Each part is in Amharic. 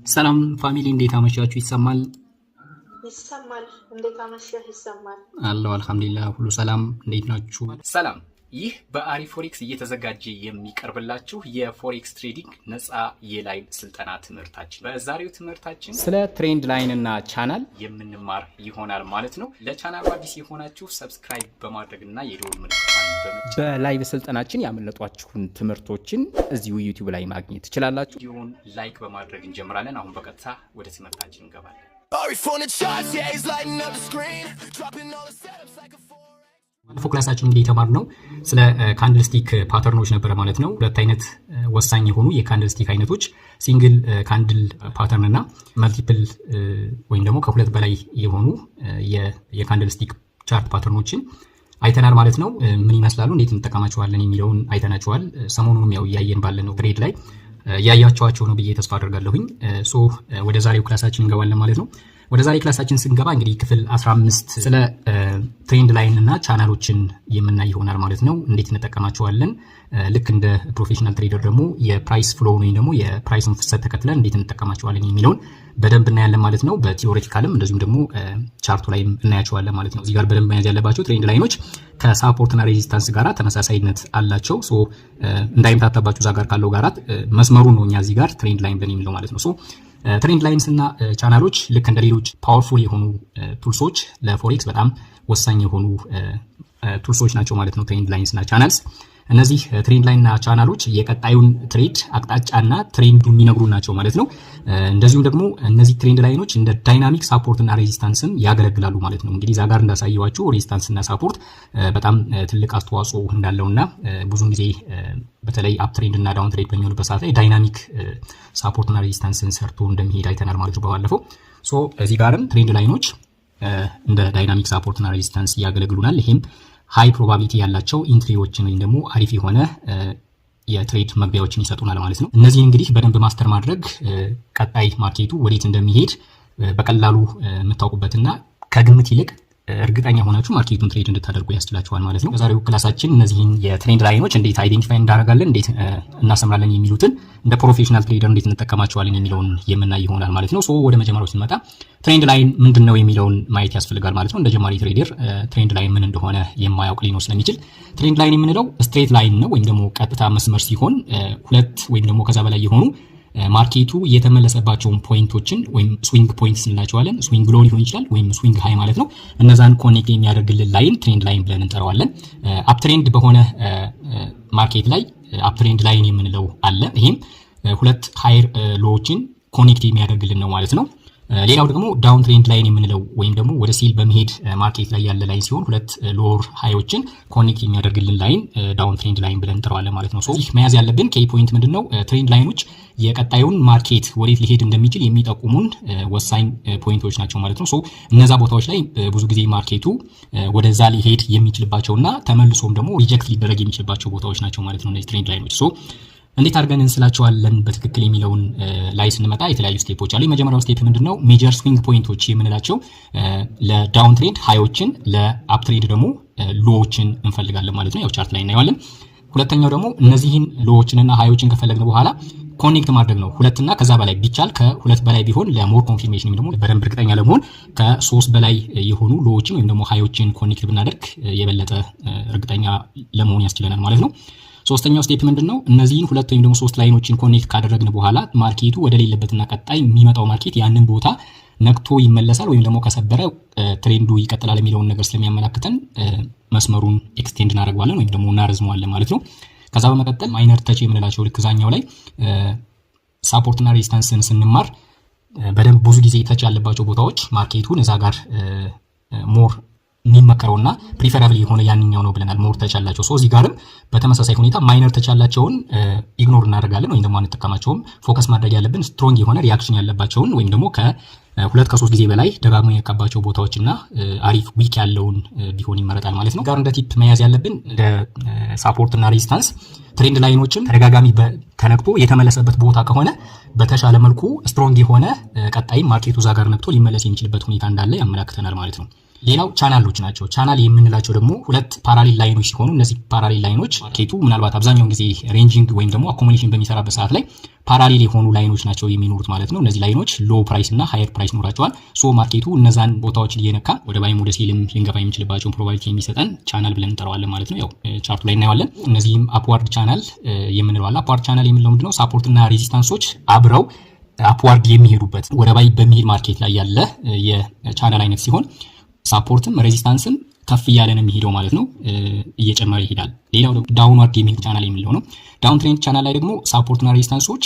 ሰላም ፋሚሊ እንዴት አመሻችሁ? ይሰማል እንዴት አመሻህ? ይሰማል አለው አልহামዱሊላህ ሁሉ ሰላም። እንዴት ናችሁ? ሰላም። ይህ በአሪፍ ፎሬክስ እየተዘጋጀ የሚቀርብላችሁ የፎሬክስ ትሬዲንግ ነፃ የላይቭ ስልጠና ትምህርታችን በዛሬው ትምህርታችን ስለ ትሬንድ ላይን እና ቻናል የምንማር ይሆናል ማለት ነው። ለቻናሉ አዲስ የሆናችሁ ሰብስክራይብ በማድረግና የደወል ምልክቱን በመጫን በላይቭ ስልጠናችን ያመለጧችሁን ትምህርቶችን እዚሁ ዩቲዩብ ላይ ማግኘት ትችላላችሁ። ቪዲዮውን ላይክ በማድረግ እንጀምራለን። አሁን በቀጥታ ወደ ትምህርታችን እንገባለን። ባለፈው ክላሳችን እንግዲህ የተማርነው ስለ ካንድልስቲክ ፓተርኖች ነበረ ማለት ነው። ሁለት አይነት ወሳኝ የሆኑ የካንድልስቲክ አይነቶች ሲንግል ካንድል ፓተርን እና መልቲፕል ወይም ደግሞ ከሁለት በላይ የሆኑ የካንድልስቲክ ቻርት ፓተርኖችን አይተናል ማለት ነው። ምን ይመስላሉ፣ እንዴት እንጠቀማቸዋለን የሚለውን አይተናቸዋል። ሰሞኑንም ያው እያየን ባለነው ትሬድ ላይ ያያቸዋቸው ነው ብዬ ተስፋ አደርጋለሁኝ። ወደ ዛሬው ክላሳችን እንገባለን ማለት ነው። ወደ ዛሬ ክላሳችን ስንገባ እንግዲህ ክፍል 15 ስለ ትሬንድ ላይን እና ቻናሎችን የምናይ ይሆናል ማለት ነው። እንዴት እንጠቀማቸዋለን፣ ልክ እንደ ፕሮፌሽናል ትሬደር ደግሞ የፕራይስ ፍሎ ወይም ደግሞ የፕራይስን ፍሰት ተከትለን እንዴት እንጠቀማቸዋለን የሚለውን በደንብ እናያለን ማለት ነው። በቲዮሬቲካልም እንደዚሁም ደግሞ ቻርቱ ላይም እናያቸዋለን ማለት ነው። እዚህ ጋር በደንብ መያዝ ያለባቸው ትሬንድ ላይኖች ከሳፖርትና ሬዚስታንስ ጋራ ተመሳሳይነት አላቸው። እንዳይምታታባችሁ እዛ ጋር ካለው ጋራ መስመሩ ነው እኛ እዚህ ጋር ትሬንድ ላይን ብለን የሚለው ማለት ነው። ትሬንድ ላይንስ እና ቻናሎች ልክ እንደ ሌሎች ፓወርፉል የሆኑ ቱልሶች ለፎሬክስ በጣም ወሳኝ የሆኑ ቱልሶች ናቸው ማለት ነው። ትሬንድ ላይንስ እና ቻናልስ፣ እነዚህ ትሬንድ ላይን እና ቻናሎች የቀጣዩን ትሬድ አቅጣጫና ትሬንዱ የሚነግሩ ናቸው ማለት ነው። እንደዚሁም ደግሞ እነዚህ ትሬንድ ላይኖች እንደ ዳይናሚክ ሳፖርት እና ሬዚስታንስም ያገለግላሉ ማለት ነው። እንግዲህ እዛ ጋር እንዳሳየዋችሁ ሬዚስታንስ እና ሳፖርት በጣም ትልቅ አስተዋጽኦ እንዳለውና ብዙውን ጊዜ በተለይ አፕ ትሬንድ እና ዳውን ትሬድ በሚሆንበት ሰዓት ላይ ዳይናሚክ ሳፖርት እና ሬዚስታንስን ሰርቶ እንደሚሄድ አይተናል ማለት ነው ባለፈው። እዚህ ጋርም ትሬንድ ላይኖች እንደ ዳይናሚክ ሳፖርት እና ሬዚስታንስ ያገለግሉናል። ይሄም ሃይ ፕሮባቢሊቲ ያላቸው ኢንትሪዎችን ወይም ደግሞ አሪፍ የሆነ የትሬድ መግቢያዎችን ይሰጡናል ማለት ነው። እነዚህ እንግዲህ በደንብ ማስተር ማድረግ ቀጣይ ማርኬቱ ወዴት እንደሚሄድ በቀላሉ የምታውቁበትና ከግምት ይልቅ እርግጠኛ ሆናችሁ ማርኬቱን ትሬድ እንድታደርጉ ያስችላችኋል ማለት ነው። በዛሬው ክላሳችን እነዚህን የትሬንድ ላይኖች እንዴት አይዴንቲፋይ እንዳደረጋለን፣ እንዴት እናሰምራለን የሚሉትን እንደ ፕሮፌሽናል ትሬደር እንዴት እንጠቀማቸዋለን የሚለውን የምናይ ይሆናል ማለት ነው። ወደ መጀመሪያው ስንመጣ ትሬንድ ላይን ምንድን ነው የሚለውን ማየት ያስፈልጋል ማለት ነው። እንደ ጀማሪ ትሬደር ትሬንድ ላይን ምን እንደሆነ የማያውቅ ሊኖር ስለሚችል ትሬንድ ላይን የምንለው ስትሬት ላይን ነው ወይም ደግሞ ቀጥታ መስመር ሲሆን ሁለት ወይም ደግሞ ከዛ በላይ የሆኑ ማርኬቱ የተመለሰባቸውን ፖይንቶችን ወይም ስዊንግ ፖይንትስ እንላቸዋለን። ስዊንግ ሎ ሊሆን ይችላል ወይም ስዊንግ ሃይ ማለት ነው። እነዛን ኮኔክት የሚያደርግልን ላይን ትሬንድ ላይን ብለን እንጠራዋለን። አፕ ትሬንድ በሆነ ማርኬት ላይ አፕ ትሬንድ ላይን የምንለው አለ። ይሄም ሁለት ሃየር ሎዎችን ኮኔክት የሚያደርግልን ነው ማለት ነው። ሌላው ደግሞ ዳውን ትሬንድ ላይን የምንለው ወይም ደግሞ ወደ ሴል በመሄድ ማርኬት ላይ ያለ ላይን ሲሆን ሁለት ሎወር ሃዮችን ኮኔክት የሚያደርግልን ላይን ዳውን ትሬንድ ላይን ብለን እንጠራዋለን ማለት ነው። ይህ መያዝ ያለብን ኬይ ፖይንት ምንድነው? ትሬንድ ላይኖች የቀጣዩን ማርኬት ወዴት ሊሄድ እንደሚችል የሚጠቁሙን ወሳኝ ፖይንቶች ናቸው ማለት ነው። እነዛ ቦታዎች ላይ ብዙ ጊዜ ማርኬቱ ወደዛ ሊሄድ የሚችልባቸውና ተመልሶም ደግሞ ሪጀክት ሊደረግ የሚችልባቸው ቦታዎች ናቸው ማለት ነው እነዚህ ትሬንድ ላይኖች። እንዴት አድርገን እንስላቸዋለን በትክክል የሚለውን ላይ ስንመጣ የተለያዩ ስቴፖች አሉ። የመጀመሪያው ስቴፕ ምንድነው? ሜጀር ስዊንግ ፖይንቶች የምንላቸው ለዳውን ትሬንድ ሃዮችን፣ ለአፕ ትሬንድ ደግሞ ሎዎችን እንፈልጋለን ማለት ነው። ያው ቻርት ላይ እናየዋለን። ሁለተኛው ደግሞ እነዚህን ሎዎችንና ሃዮችን ከፈለግን በኋላ ኮኔክት ማድረግ ነው። ሁለትና ከዛ በላይ ቢቻል ከሁለት በላይ ቢሆን ለሞር ኮንፊርሜሽን ወይም ደግሞ በደንብ እርግጠኛ ለመሆን ከሶስት በላይ የሆኑ ሎዎችን ወይም ደግሞ ሃዮችን ኮኔክት ብናደርግ የበለጠ እርግጠኛ ለመሆን ያስችለናል ማለት ነው። ሶስተኛው ስቴፕ ምንድነው? እነዚህን ሁለት ወይም ደግሞ ሶስት ላይኖችን ኮኔክት ካደረግን በኋላ ማርኬቱ ወደ ሌለበትና ቀጣይ የሚመጣው ማርኬት ያንን ቦታ ነክቶ ይመለሳል ወይም ደግሞ ከሰበረ ትሬንዱ ይቀጥላል የሚለውን ነገር ስለሚያመላክተን መስመሩን ኤክስቴንድ እናደርገዋለን ወይም ደግሞ እናረዝመዋለን ማለት ነው። ከዛ በመቀጠል ማይነር ተች የምንላቸው ልክ ዛኛው ላይ ሳፖርትና ሬዚስታንስን ስንማር በደንብ ብዙ ጊዜ ተች ያለባቸው ቦታዎች ማርኬቱን እዛ ጋር ሞር የሚመከረውና ፕሪፈራብል የሆነ ያንኛው ነው ብለናል። ሞር ተች ያላቸው እዚህ ጋርም በተመሳሳይ ሁኔታ ማይነር ተች ያላቸውን ኢግኖር እናደርጋለን ወይም ደግሞ አንጠቀማቸውም። ፎከስ ማድረግ ያለብን ስትሮንግ የሆነ ሪያክሽን ያለባቸውን ወይም ደግሞ ከሁለት ከሶስት ጊዜ በላይ ደጋግሞ የነካባቸው ቦታዎችና አሪፍ ዊክ ያለውን ቢሆን ይመረጣል ማለት ነው። ጋር እንደ ቲፕ መያዝ ያለብን እንደ ሳፖርት እና ሬዚስታንስ ትሬንድ ላይኖችን ተደጋጋሚ ተነክቶ የተመለሰበት ቦታ ከሆነ በተሻለ መልኩ ስትሮንግ የሆነ ቀጣይ ማርኬቱ እዛ ጋር ነክቶ ሊመለስ የሚችልበት ሁኔታ እንዳለ ያመላክተናል ማለት ነው። ሌላው ቻናሎች ናቸው። ቻናል የምንላቸው ደግሞ ሁለት ፓራሌል ላይኖች ሲሆኑ እነዚህ ፓራሌል ላይኖች ማርኬቱ ምናልባት አብዛኛውን ጊዜ ሬንጂንግ ወይም ደግሞ አኮሞዴሽን በሚሰራበት ሰዓት ላይ ፓራሌል የሆኑ ላይኖች ናቸው የሚኖሩት ማለት ነው። እነዚህ ላይኖች ሎ ፕራይስ እና ሃየር ፕራይስ ይኖራቸዋል። ሶ ማርኬቱ እነዛን ቦታዎችን እየነካ ወደ ባይም ወደ ሴልም ልንገባ የሚችልባቸውን ፕሮባቢሊቲ የሚሰጠን ቻናል ብለን እንጠራዋለን ማለት ነው። ያው ቻርቱ ላይ እናየዋለን። እነዚህም አፕዋርድ ቻናል የምንለው አለ። አፕዋርድ ቻናል የምንለው ምንድነው? ሳፖርት እና ሬዚስታንሶች አብረው አፕዋርድ የሚሄዱበት ወደ ባይ በሚሄድ ማርኬት ላይ ያለ የቻናል አይነት ሲሆን ሳፖርትም ሬዚስታንስም ከፍ እያለ ነው የሚሄደው ማለት ነው፣ እየጨመረ ይሄዳል። ሌላው ደግሞ ዳውንዋርድ የሚሄድ ቻናል የሚለው ነው። ዳውን ትሬንድ ቻናል ላይ ደግሞ ሳፖርትና ሬዚስታንሶች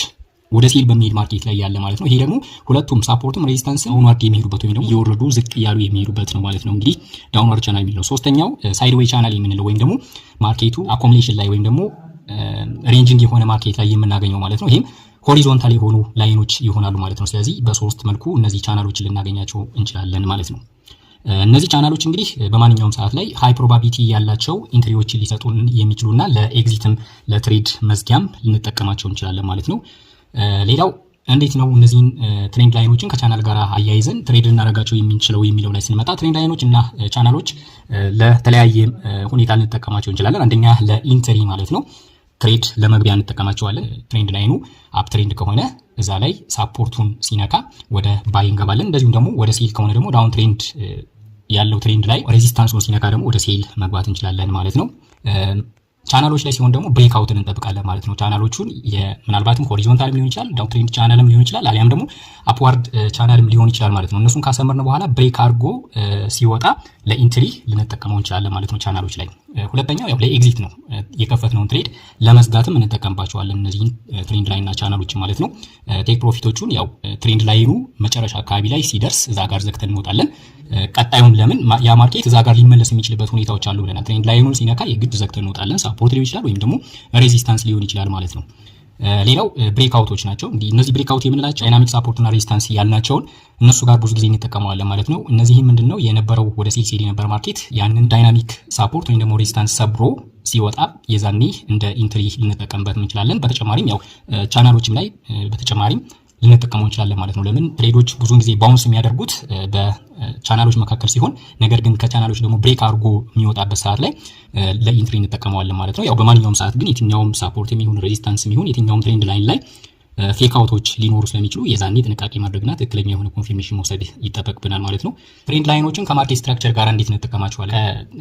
ወደ ሴል በሚሄድ ማርኬት ላይ ያለ ማለት ነው። ይሄ ደግሞ ሁለቱም ሳፖርትም ሬዚስታንስም ዳውንዋርድ የሚሄዱበት ወይም ደግሞ እየወረዱ ዝቅ እያሉ የሚሄዱበት ነው ማለት ነው። እንግዲህ ዳውንዋርድ ቻናል የሚለው። ሶስተኛው ሳይድዌይ ቻናል የምንለው ወይም ደግሞ ማርኬቱ አኮሙሌሽን ላይ ወይም ደግሞ ሬንጂንግ የሆነ ማርኬት ላይ የምናገኘው ማለት ነው። ይሄም ሆሪዞንታል የሆኑ ላይኖች ይሆናሉ ማለት ነው። ስለዚህ በሶስት መልኩ እነዚህ ቻናሎችን ልናገኛቸው እንችላለን ማለት ነው። እነዚህ ቻናሎች እንግዲህ በማንኛውም ሰዓት ላይ ሃይ ፕሮባቢሊቲ ያላቸው ኢንትሪዎችን ሊሰጡን የሚችሉና ለኤግዚትም ለትሬድ መዝጊያም ልንጠቀማቸው እንችላለን ማለት ነው። ሌላው እንዴት ነው እነዚህን ትሬንድ ላይኖችን ከቻናል ጋር አያይዘን ትሬድ ልናደርጋቸው የምንችለው የሚለው ላይ ስንመጣ ትሬንድ ላይኖች እና ቻናሎች ለተለያየ ሁኔታ ልንጠቀማቸው እንችላለን። አንደኛ ለኢንትሪ ማለት ነው። ትሬድ ለመግቢያ እንጠቀማቸዋለን። ትሬንድ ላይኑ አፕ ትሬንድ ከሆነ እዛ ላይ ሳፖርቱን ሲነካ ወደ ባይ እንገባለን። እንደዚሁም ደግሞ ወደ ሴል ከሆነ ደግሞ ዳውን ትሬንድ ያለው ትሬንድ ላይ ሬዚስታንሱን ሲነካ ደግሞ ወደ ሴል መግባት እንችላለን ማለት ነው። ቻናሎች ላይ ሲሆን ደግሞ ብሬክ አውትን እንጠብቃለን ማለት ነው። ቻናሎቹን ምናልባትም ሆሪዞንታልም ሊሆን ይችላል፣ ዳውን ትሬንድ ቻናልም ሊሆን ይችላል፣ አሊያም ደግሞ አፕዋርድ ቻናልም ሊሆን ይችላል ማለት ነው። እነሱን ካሰመርን በኋላ ብሬክ አድርጎ ሲወጣ ለኢንትሪ ልንጠቀመው እንችላለን ማለት ነው ቻናሎች ላይ። ሁለተኛው ያው ለኤግዚት ነው። የከፈትነውን ትሬድ ለመዝጋትም እንጠቀምባቸዋለን እነዚህን ትሬንድ ላይንና ቻናሎች ማለት ነው። ቴክ ፕሮፊቶቹን ያው ትሬንድ ላይኑ መጨረሻ አካባቢ ላይ ሲደርስ እዛ ጋር ዘግተን እንወጣለን። ቀጣዩን ለምን ያ ማርኬት እዛ ጋር ሊመለስ የሚችልበት ሁኔታዎች አሉ ብለናል። ትሬንድ ላይኑን ሲነካ የግድ ዘግተን እንወጣለን። ሳፖርት ሊሆን ይችላል ወይም ደግሞ ሬዚስታንስ ሊሆን ይችላል ማለት ነው። ሌላው ብሬክአውቶች ናቸው። እንግዲህ እነዚህ ብሬክአውት የምንላቸው ዳይናሚክ ሳፖርት እና ሬዚስታንስ ያልናቸውን እነሱ ጋር ብዙ ጊዜ እንጠቀመዋለን ማለት ነው። እነዚህ ምንድነው የነበረው ወደ ሴል ሲሄድ የነበረ ማርኬት ያንን ዳይናሚክ ሳፖርት ወይም ደግሞ ሬዚስታንስ ሰብሮ ሲወጣ የዛኔ እንደ ኢንትሪ ልንጠቀምበት እንችላለን። በተጨማሪም ያው ቻናሎችም ላይ በተጨማሪም ልንጠቀመው እንችላለን ማለት ነው። ለምን ትሬዶች ብዙውን ጊዜ ባውንስ የሚያደርጉት በቻናሎች መካከል ሲሆን ነገር ግን ከቻናሎች ደግሞ ብሬክ አድርጎ የሚወጣበት ሰዓት ላይ ለኢንትሪ እንጠቀመዋለን ማለት ነው። ያው በማንኛውም ሰዓት ግን የትኛውም ሳፖርት የሚሆን ሬዚስታንስ የሚሆን የትኛውም ትሬንድ ላይን ላይ ፌክ አውቶች ሊኖሩ ስለሚችሉ የዛኔ ጥንቃቄ ማድረግና ትክክለኛ የሆነ ኮንፊርሜሽን መውሰድ ይጠበቅብናል ማለት ነው። ትሬንድ ላይኖችን ከማርኬት ስትራክቸር ጋር እንዴት እንጠቀማቸዋለን?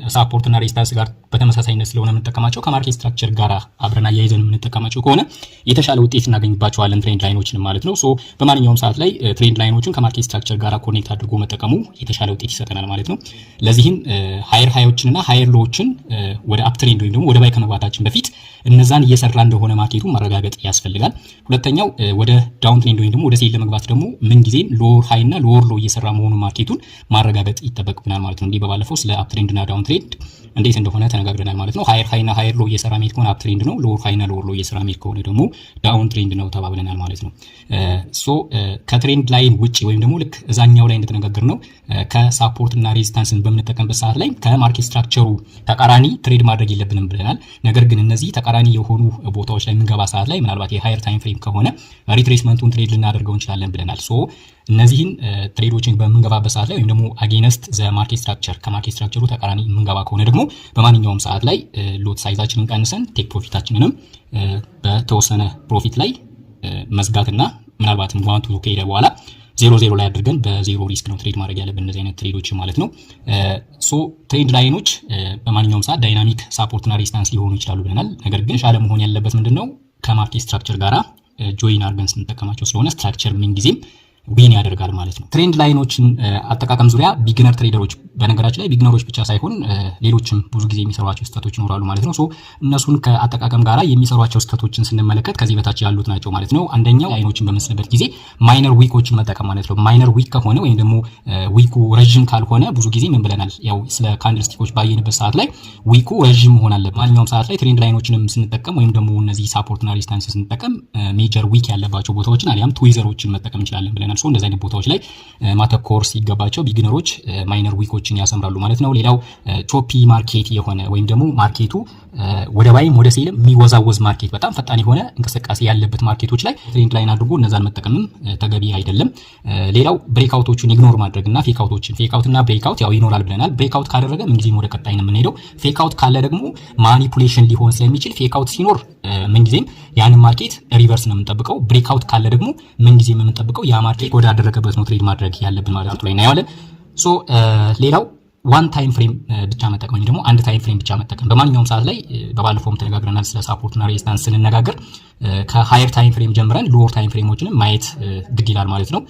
ከሳፖርት እና ሬዚስታንስ ጋር በተመሳሳይነት ስለሆነ የምንጠቀማቸው ከማርኬት ስትራክቸር ጋር አብረን አያይዘን የምንጠቀማቸው ከሆነ የተሻለ ውጤት እናገኝባቸዋለን ትሬንድ ላይኖችን ማለት ነው። ሶ በማንኛውም ሰዓት ላይ ትሬንድ ላይኖችን ከማርኬት ስትራክቸር ጋር ኮኔክት አድርጎ መጠቀሙ የተሻለ ውጤት ይሰጠናል ማለት ነው። ለዚህም ሃየር ሃዮችንና ሃየር ሎዎችን ወደ አፕ ትሬንድ ወይም ደግሞ ወደ ባይ ከመግባታችን በፊት እነዛን እየሰራ እንደሆነ ማርኬቱ ማረጋገጥ ያስፈልጋል። ሁለተኛው ወደ ዳውን ትሬንድ ወይም ደግሞ ወደ ሴል ለመግባት ደግሞ ምን ጊዜም ሎወር ሃይ እና ሎወር ሎ እየሰራ መሆኑን ማርኬቱን ማረጋገጥ ይጠበቅብናል ማለት ነው። እንዲህ በባለፈው ስለ አፕ ትሬንድ እና ዳውን ትሬንድ እንዴት እንደሆነ ተነጋግረናል ማለት ነው። ሃየር ሃይ እና ሃየር ሎ እየሰራ መሄድ ከሆነ አፕ ትሬንድ ነው፣ ሎወር ሃይ እና ሎወር ሎ እየሰራ መሄድ ከሆነ ደግሞ ዳውን ትሬንድ ነው ተባብለናል ማለት ነው። ሶ ከትሬንድ ላይን ውጪ ወይም ደግሞ ልክ እዛኛው ላይ እንደተነጋገርነው ከሳፖርት እና ሬዚስታንስን በምንጠቀምበት ሰዓት ላይ ከማርኬት ስትራክቸሩ ተቃራኒ ትሬድ ማድረግ የለብንም ብለናል። ነገር ግን እነዚህ ተቃራኒ የሆኑ ቦታዎች ላይ የምንገባ ሰዓት ላይ ምናልባት የሃየር ታይም ፍሬም ከሆነ ሪትሬስመንቱን ትሬድ ልናደርገው እንችላለን ብለናል። ሶ እነዚህን ትሬዶችን በምንገባበት ሰዓት ላይ ወይም ደግሞ አጌነስት ዘ ማርኬት ስትራክቸር ከማርኬት ስትራክቸሩ ተቃራኒ የምንገባ ከሆነ ደግሞ በማንኛውም ሰዓት ላይ ሎት ሳይዛችንን ቀንሰን ቴክ ፕሮፊታችንንም በተወሰነ ፕሮፊት ላይ መዝጋትና ምናልባትም ዋንቱ ከሄደ በኋላ 0-0 ላይ አድርገን በዜሮ ሪስክ ነው ትሬድ ማድረግ ያለብን እነዚህ አይነት ትሬዶች ማለት ነው። ሶ ትሬንድ ላይኖች በማንኛውም ሰዓት ዳይናሚክ ሳፖርትና ሬዚስታንስ ሊሆኑ ይችላሉ ብለናል። ነገር ግን ሻለ መሆን ያለበት ምንድነው ከማርኬት ስትራክቸር ጋራ ጆይን አድርገን ስንጠቀማቸው ስለሆነ ስትራክቸር ምን ጊዜም ዊን ያደርጋል ማለት ነው። ትሬንድ ላይኖችን አጠቃቀም ዙሪያ ቢግነር ትሬደሮች በነገራችን ላይ ቢግነሮች ብቻ ሳይሆን ሌሎችም ብዙ ጊዜ የሚሰሯቸው ስህተቶች ይኖራሉ ማለት ነው። ሶ እነሱን ከአጠቃቀም ጋራ የሚሰሯቸው ስህተቶችን ስንመለከት ከዚህ በታች ያሉት ናቸው ማለት ነው። አንደኛው ላይኖችን በምንስልበት ጊዜ ማይነር ዊኮችን መጠቀም ማለት ነው። ማይነር ዊክ ከሆነ ወይም ደግሞ ዊኩ ረጅም ካልሆነ ብዙ ጊዜ ምን ብለናል? ያው ስለ ካንድል ስቲኮች ባየንበት ሰዓት ላይ ዊኩ ረጅም መሆን አለበት። ማንኛውም ሰዓት ላይ ትሬንድ ላይኖችንም ስንጠቀም ወይም ደግሞ እነዚህ ሳፖርትና ሬዚስታንስ ስንጠቀም ሜጀር ዊክ ያለባቸው ቦታዎችን አሊያም ትዊዘሮችን መጠቀም እንችላለን ብለናል። ሶ እንደዚህ አይነት ቦታዎች ላይ ማተኮር ሲገባቸው ቢግነሮች ማይነር ዊኮች ማርኬቶችን ያሰምራሉ ማለት ነው። ሌላው ቾፒ ማርኬት የሆነ ወይም ደግሞ ማርኬቱ ወደ ባይም ወደ ሴልም የሚወዛወዝ ማርኬት በጣም ፈጣን የሆነ እንቅስቃሴ ያለበት ማርኬቶች ላይ ትሬንድ ላይን አድርጎ እነዛን መጠቀምም ተገቢ አይደለም። ሌላው ብሬክአውቶችን ኢግኖር ማድረግና ፌክአውቶችን ፌክአውትና ብሬክአውት ያው ይኖራል ብለናል። ብሬክአውት ካደረገ ምንጊዜም ወደ ቀጣይ ነው የምንሄደው። ፌክአውት ካለ ደግሞ ማኒፑሌሽን ሊሆን ስለሚችል ፌክአውት ሲኖር ምንጊዜም ያንን ማርኬት ሪቨርስ ነው የምንጠብቀው። ብሬክአውት ካለ ደግሞ ምንጊዜም የምንጠብቀው ያ ማርኬት ወደ አደረገበት ነው ትሬድ ማድረግ ያለብን ማለት ነው ላይ እናየዋለን። ሶ ሌላው ዋን ታይም ፍሬም ብቻ መጠቀም ወይም ደግሞ አንድ ታይም ፍሬም ብቻ መጠቀም በማንኛውም ሰዓት ላይ ባለፈውም ተነጋግረናል ስለ ሳፖርት እና ሬዚስታንስ ስንነጋገር ከሃየር ታይም ፍሬም ጀምረን ሎወር ታይም ፍሬሞችንም ማየት ግድ ይላል ማለት ነው።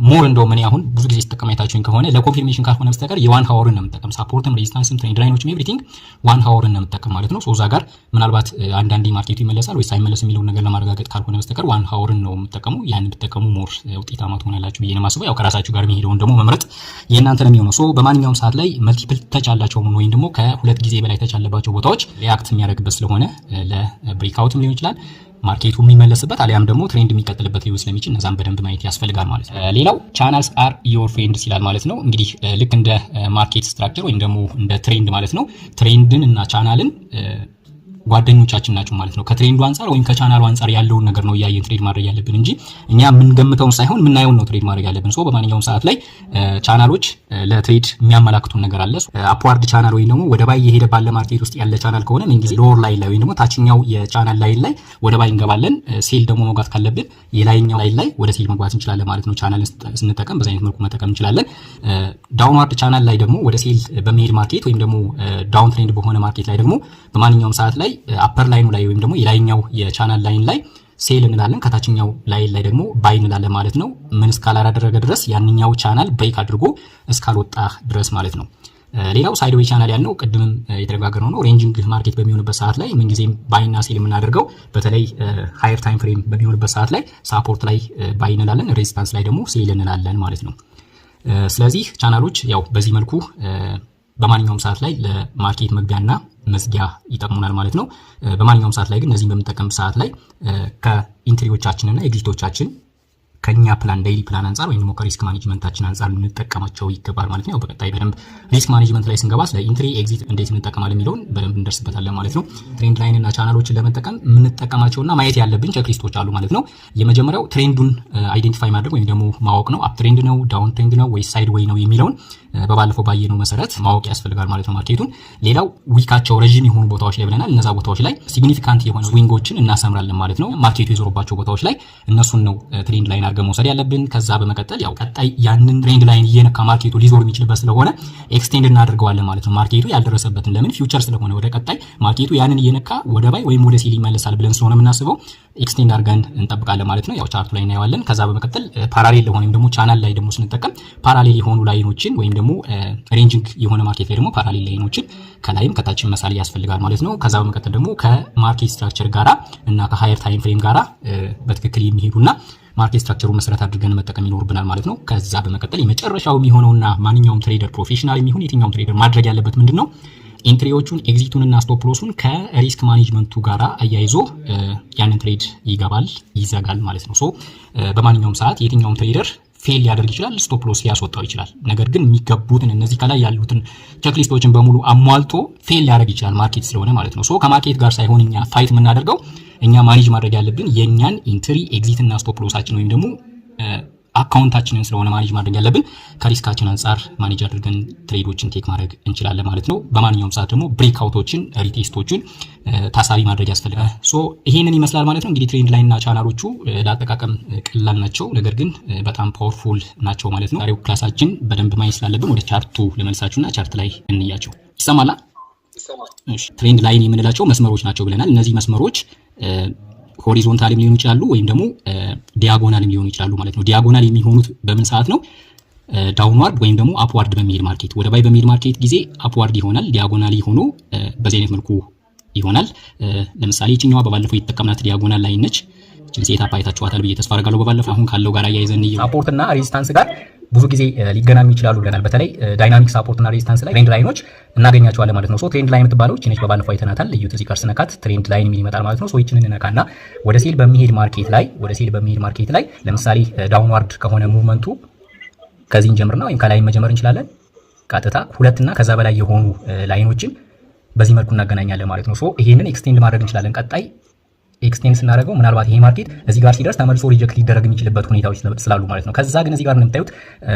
ሞር እንደውም እኔ አሁን ብዙ ጊዜ ስትጠቀም አይታችሁኝ ከሆነ ለኮንፊርሜሽን ካልሆነ በስተቀር የዋን ሃወርን ነው የምጠቀም። ሳፖርትም ሬዚስታንስም ትሬንድ ላይኖችም ኤቭሪቲንግ ዋን ሃወርን ነው የምጠቀም ማለት ነው። ሶ እዛ ጋር ምናልባት አንዳንዴ ማርኬቱ ይመለሳል ወይስ አይመለስ የሚለውን ነገር ለማረጋገጥ ካልሆነ በስተቀር ዋን ሃወርን ነው የምጠቀመው። ያንን ብትጠቀሙ ሞር ውጤታማ ትሆናላችሁ ብዬ ነው የማስበው። ያው ከራሳችሁ ጋር የሚሄደውን ደግሞ መምረጥ የእናንተ ነው የሚሆነው። ሶ በማንኛውም ሰዓት ላይ መልቲፕል ተች አላቸው ወይም ደግሞ ከሁለት ጊዜ በላይ ተች ያለባቸው ቦታዎች ሪአክት የሚያደርግበት ስለሆነ ለብሬክአውትም ሊሆን ይችላል ማርኬቱ የሚመለስበት አሊያም ደግሞ ትሬንድ የሚቀጥልበት ሊሆን ስለሚችል እነዛን በደንብ ማየት ያስፈልጋል ማለት ነው። ሌላው ቻናልስ አር ዮር ፍሬንድስ ይላል ማለት ነው። እንግዲህ ልክ እንደ ማርኬት ስትራክቸር ወይም ደግሞ እንደ ትሬንድ ማለት ነው ትሬንድን እና ቻናልን ጓደኞቻችን ናቸው ማለት ነው። ከትሬንዱ አንፃር ወይም ከቻናሉ አንፃር ያለውን ነገር ነው እያየን ትሬድ ማድረግ ያለብን እንጂ እኛ የምንገምተውን ሳይሆን የምናየውን ነው ትሬድ ማድረግ ያለብን። ሶ በማንኛውም ሰዓት ላይ ቻናሎች ለትሬድ የሚያመላክቱን ነገር አለ። አፕዋርድ ቻናል ወይም ደግሞ ወደ ባይ የሄደ ባለ ማርኬት ውስጥ ያለ ቻናል ከሆነ ምን ጊዜ ሎወር ላይን ላይ ወይም ደግሞ ታችኛው የቻናል ላይን ላይ ወደ ባይ እንገባለን። ሴል ደግሞ መግባት ካለብን የላይኛው ላይን ላይ ወደ ሴል መግባት እንችላለን ማለት ነው። ቻናል ስንጠቀም በዛ አይነት መልኩ መጠቀም እንችላለን። ዳውንዋርድ ቻናል ላይ ደግሞ ወደ ሴል በሚሄድ ማርኬት ወይም ደግሞ ዳውን ትሬንድ በሆነ ማርኬት ላይ ደግሞ በማንኛውም ሰዓት ላይ አፐር ላይኑ ላይ ወይም ደግሞ የላይኛው የቻናል ላይን ላይ ሴል እንላለን፣ ከታችኛው ላይን ላይ ደግሞ ባይ እንላለን ማለት ነው። ምን እስካላደረገ ድረስ ያንኛው ቻናል ብሬክ አድርጎ እስካልወጣ ድረስ ማለት ነው። ሌላው ሳይድዌይ ቻናል ያልነው ቅድምም የተነጋገርነው ነው። ሬንጂንግ ማርኬት በሚሆንበት ሰዓት ላይ ምንጊዜም ባይና ሴል የምናደርገው በተለይ ሃየር ታይም ፍሬም በሚሆንበት ሰዓት ላይ ሳፖርት ላይ ባይ እንላለን፣ ሬዚስታንስ ላይ ደግሞ ሴል እንላለን ማለት ነው። ስለዚህ ቻናሎች ያው በዚህ መልኩ በማንኛውም ሰዓት ላይ ለማርኬት መግቢያና መዝጊያ ይጠቅሙናል ማለት ነው። በማንኛውም ሰዓት ላይ ግን እነዚህን በምንጠቀም ሰዓት ላይ ከኢንትሪዎቻችንና ኤግዚቶቻችን ከኛ ፕላን ዴይሊ ፕላን አንፃር ወይም ደግሞ ከሪስክ ማኔጅመንታችን አንፃር ልንጠቀማቸው ይገባል ማለት ነው። በቀጣይ በደንብ ሪስክ ማኔጅመንት ላይ ስንገባ ስለ ኢንትሪ ኤግዚት እንዴት እንጠቀማለን የሚለውን በደንብ እንደርስበታለን ማለት ነው። ትሬንድ ላይን እና ቻናሎችን ለመጠቀም የምንጠቀማቸውና ማየት ያለብን ቼክሊስቶች አሉ ማለት ነው። የመጀመሪያው ትሬንዱን አይዴንቲፋይ ማድረግ ወይም ደግሞ ማወቅ ነው። አፕ ትሬንድ ነው፣ ዳውን ትሬንድ ነው ወይስ ሳይድ ዌይ ነው የሚለውን በባለፈው ባየነው መሰረት ማወቅ ያስፈልጋል ማለት ነው ማርኬቱን። ሌላው ዊካቸው ረጅም የሆኑ ቦታዎች ላይ ብለናል። እነዛ ቦታዎች ላይ ሲግኒፊካንት የሆነ ስዊንጎችን እናሰምራለን ማለት ነው። ማርኬቱ የዞረባቸው ቦታዎች ላይ እነሱን ነው ትሬንድ ላይን አድርገን መውሰድ ያለብን። ከዛ በመቀጠል ያው ቀጣይ ያንን ትሬንድ ላይን እየነካ ማርኬቱ ሊዞር የሚችልበት ስለሆነ ኤክስቴንድ እናደርገዋለን ማለት ነው። ማርኬቱ ያልደረሰበትን ለምን ፊውቸር ስለሆነ ወደ ቀጣይ ማርኬቱ ያንን እየነካ ወደ ባይ ወይም ወደ ሴል ይመለሳል ብለን ስለሆነ የምናስበው ኤክስቴንድ አድርገን እንጠብቃለን ማለት ነው። ያው ቻርቱ ላይ እናየዋለን። ከዛ በመቀጠል ፓራሌል ለሆነ ወይም ደግሞ ቻናል ላይ ደግሞ ስንጠቀም ፓራሌል የሆኑ ላይኖችን ወይም ደግሞ ሬንጂንግ የሆነ ማርኬት ላይ ደግሞ ፓራሌል ላይኖችን ከላይም ከታችም መሳል ያስፈልጋል ማለት ነው። ከዛ በመቀጠል ደግሞ ከማርኬት ስትራክቸር ጋራ እና ከሃየር ታይም ፍሬም ጋራ በትክክል የሚሄዱና ማርኬት ስትራክቸሩ መሰረት አድርገን መጠቀም ይኖርብናል ማለት ነው። ከዛ በመቀጠል የመጨረሻው የሚሆነውና ማንኛውም ትሬደር ፕሮፌሽናል የሚሆን የትኛውም ትሬደር ማድረግ ያለበት ምንድነው ኢንትሪዎቹን ኤግዚቱንና ስቶፕ ሎሱን ከሪስክ ማኔጅመንቱ ጋራ አያይዞ ያንን ትሬድ ይገባል ይዘጋል ማለት ነው። ሶ በማንኛውም ሰዓት የትኛውም ትሬደር ፌል ሊያደርግ ይችላል፣ ስቶፕ ሎስ ሊያስወጣው ይችላል። ነገር ግን የሚገቡትን እነዚህ ከላይ ያሉትን ቼክሊስቶችን በሙሉ አሟልቶ ፌል ሊያደርግ ይችላል ማርኬት ስለሆነ ማለት ነው። ሶ ከማርኬት ጋር ሳይሆን እኛ ፋይት የምናደርገው እኛ ማኔጅ ማድረግ ያለብን የኛን ኢንትሪ ኤግዚት እና ስቶፕ ሎሳችን ወይም ደግሞ አካውንታችንን ስለሆነ ማኔጅ ማድረግ ያለብን ከሪስካችን አንፃር ማኔጅ አድርገን ትሬዶችን ቴክ ማድረግ እንችላለን ማለት ነው። በማንኛውም ሰዓት ደግሞ ብሬክአውቶችን ሪቴስቶችን ታሳቢ ማድረግ ያስፈልጋል። ሶ ይሄንን ይመስላል ማለት ነው። እንግዲህ ትሬንድ ላይንና ቻናሎቹ ለአጠቃቀም ቀላል ናቸው፣ ነገር ግን በጣም ፓወርፉል ናቸው ማለት ነው። ዛሬው ክላሳችን በደንብ ማየት ስላለብን ወደ ቻርቱ ለመልሳችሁና ቻርት ላይ እንያቸው። ይሰማላ? እሺ። ትሬንድ ላይን የምንላቸው መስመሮች ናቸው ብለናል። እነዚህ መስመሮች ሆሪዞንታልም ሊሆኑ ይችላሉ ወይም ደግሞ ዲያጎናልም ሊሆኑ ይችላሉ ማለት ነው። ዲያጎናል የሚሆኑት በምን ሰዓት ነው? ዳውንዋርድ ወይም ደግሞ አፕዋርድ በሚሄድ ማርኬት፣ ወደ ባይ በሚሄድ ማርኬት ጊዜ አፕዋርድ ይሆናል። ዲያጎናል ሆኖ በዚህ አይነት መልኩ ይሆናል። ለምሳሌ እቺኛዋ በባለፈው የተጠቀምናት ዲያጎናል ላይ ነች። እቺን ሴታፕ አይታችኋታል ብዬ ተስፋ አደርጋለሁ በባለፈው። አሁን ካለው ጋር አያይዘን ሳፖርት እና ሬዚስታንስ ጋር ብዙ ጊዜ ሊገናኙ ይችላሉ ብለናል። በተለይ ዳይናሚክ ሳፖርት እና ሬዚስታንስ ላይ ትሬንድ ላይኖች እናገኛቸዋለን ማለት ነው። ሶ ትሬንድ ላይን የምትባለው እቺ ነች፣ በባለፈው አይተናታል። ልዩት እዚህ ጋር ስነካት ትሬንድ ላይን የሚል ይመጣል ማለት ነው። ሶ እቺን እንነካና ወደ ሴል በሚሄድ ማርኬት ላይ ለምሳሌ ዳውንዋርድ ከሆነ ሙቭመንቱ ከዚህ እንጀምርና ወይም ከላይ መጀመር እንችላለን። ቀጥታ ሁለትና ከዛ በላይ የሆኑ ላይኖችን በዚህ መልኩ እናገናኛለን ማለት ነው። ሶ ይሄንን ኤክስቴንድ ማድረግ እንችላለን። ቀጣይ ኤክስቴንድ ስናደርገው ምናልባት ይሄ ማርኬት እዚህ ጋር ሲደርስ ተመልሶ ሪጀክት ሊደረግ የሚችልበት ሁኔታዎች ስላሉ ማለት ነው። ከዛ ግን እዚህ ጋር እንደምታዩት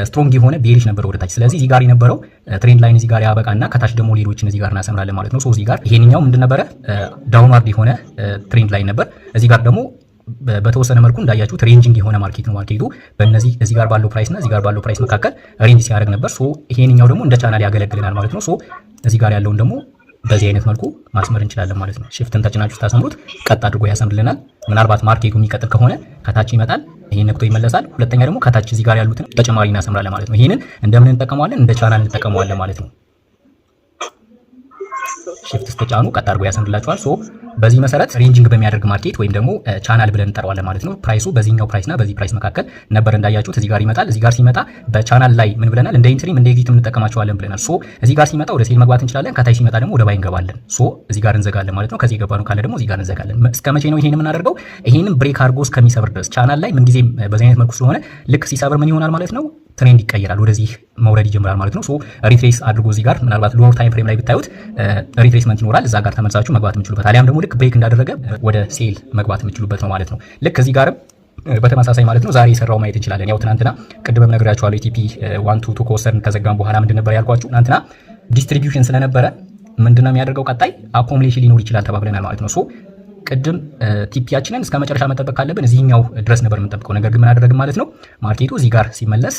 ስትሮንግ የሆነ ቤሪሽ ነበር ወደታች። ስለዚህ እዚህ ጋር የነበረው ትሬንድ ላይን እዚህ ጋር ያበቃና ከታች ደግሞ ሌሎችን እዚህ ጋር እናሰምራለን ማለት ነው። ሶ እዚህ ጋር ይሄንኛው ምንድን ነበረ ዳውንዋርድ የሆነ ትሬንድ ላይን ነበር። እዚህ ጋር ደግሞ በተወሰነ መልኩ እንዳያችሁት ሬንጂንግ የሆነ ማርኬት ነው። ማርኬቱ በእነዚህ እዚህ ጋር ባለው ፕራይስ እና እዚህ ጋር ባለው ፕራይስ መካከል ሬንጅ ሲያደርግ ነበር። ሶ ይሄንኛው ደግሞ እንደ ቻናል ያገለግልናል ማለት ነው። ሶ እዚህ ጋር ያለውን ደግሞ በዚህ አይነት መልኩ ማስመር እንችላለን ማለት ነው። ሽፍትን ተጭናችሁ ታሰምሩት ቀጥ አድርጎ ያሰምርልናል። ምናልባት ማርኬቱ የሚቀጥል ከሆነ ከታች ይመጣል፣ ይሄን ነክቶ ይመለሳል። ሁለተኛ ደግሞ ከታች እዚህ ጋር ያሉትን ተጨማሪ እናሰምራለን ማለት ነው። ይሄንን እንደምን እንጠቀመዋለን? እንደ ቻናል እንጠቀመዋለን ማለት ነው። ሽፍት ስትጫኑ ቀጥ አድርጎ ያሰምርላችኋል። ሶ በዚህ መሰረት ሬንጂንግ በሚያደርግ ማርኬት ወይም ደግሞ ቻናል ብለን እንጠራዋለን ማለት ነው። ፕራይሱ በዚህኛው ፕራይስና በዚህ ፕራይስ መካከል ነበር እንዳያችሁት። እዚህ ጋር ይመጣል። እዚህ ጋር ሲመጣ በቻናል ላይ ምን ብለናል? እንደ ኢንትሪም እንደ ኤግዚትም እንጠቀማቸዋለን ብለናል። ሶ እዚህ ጋር ሲመጣ ወደ ሴል መግባት እንችላለን። ከታይ ሲመጣ ደግሞ ወደ ባይ እንገባለን። ሶ እዚህ ጋር እንዘጋለን ማለት ነው። ከዚህ የገባ ነው ካለ ደግሞ እዚህ ጋር እንዘጋለን። እስከ መቼ ነው ይሄን የምናደርገው? ይሄንን ብሬክ አድርጎ እስከሚሰብር ድረስ ቻናል ላይ ምን ጊዜም በዚህ አይነት መልኩ ስለሆነ ልክ ሲሰብር ምን ይሆናል ማለት ነው? ትሬንድ ይቀየራል፣ ወደዚህ መውረድ ይጀምራል ማለት ነው። ሶ ሪትሬስ አድርጎ እዚህ ጋር ምናልባት ሎወር ታይም ፍሬም ላይ ብታዩት ሪትሬስመንት ይኖራል። እዛ ጋር ተመልሳችሁ መግባት የምትችሉበት አሊያም ደግሞ ልክ ብሬክ እንዳደረገ ወደ ሴል መግባት የምትችሉበት ነው ማለት ነው። ልክ እዚህ ጋርም በተመሳሳይ ማለት ነው ዛሬ የሰራው ማየት እንችላለን። ያው ትናንትና ቅድምም ነግሬያችኋለሁ። ኢቲፒ 1 2 ከወሰድን ከዘጋም በኋላ ምንድን ነበር ያልኳችሁ? ትናንትና ዲስትሪቢዩሽን ስለነበረ ምንድነው የሚያደርገው? ቀጣይ አኮሙሌሽን ሊኖር ይችላል ተባብለናል ማለት ነው። ሶ ቅድም ቲፒያችንን እስከ መጨረሻ መጠበቅ ካለብን እዚህኛው ድረስ ነበር የምንጠብቀው። ነገር ግን ምን አደረግን ማለት ነው? ማርኬቱ እዚህ ጋር ሲመለስ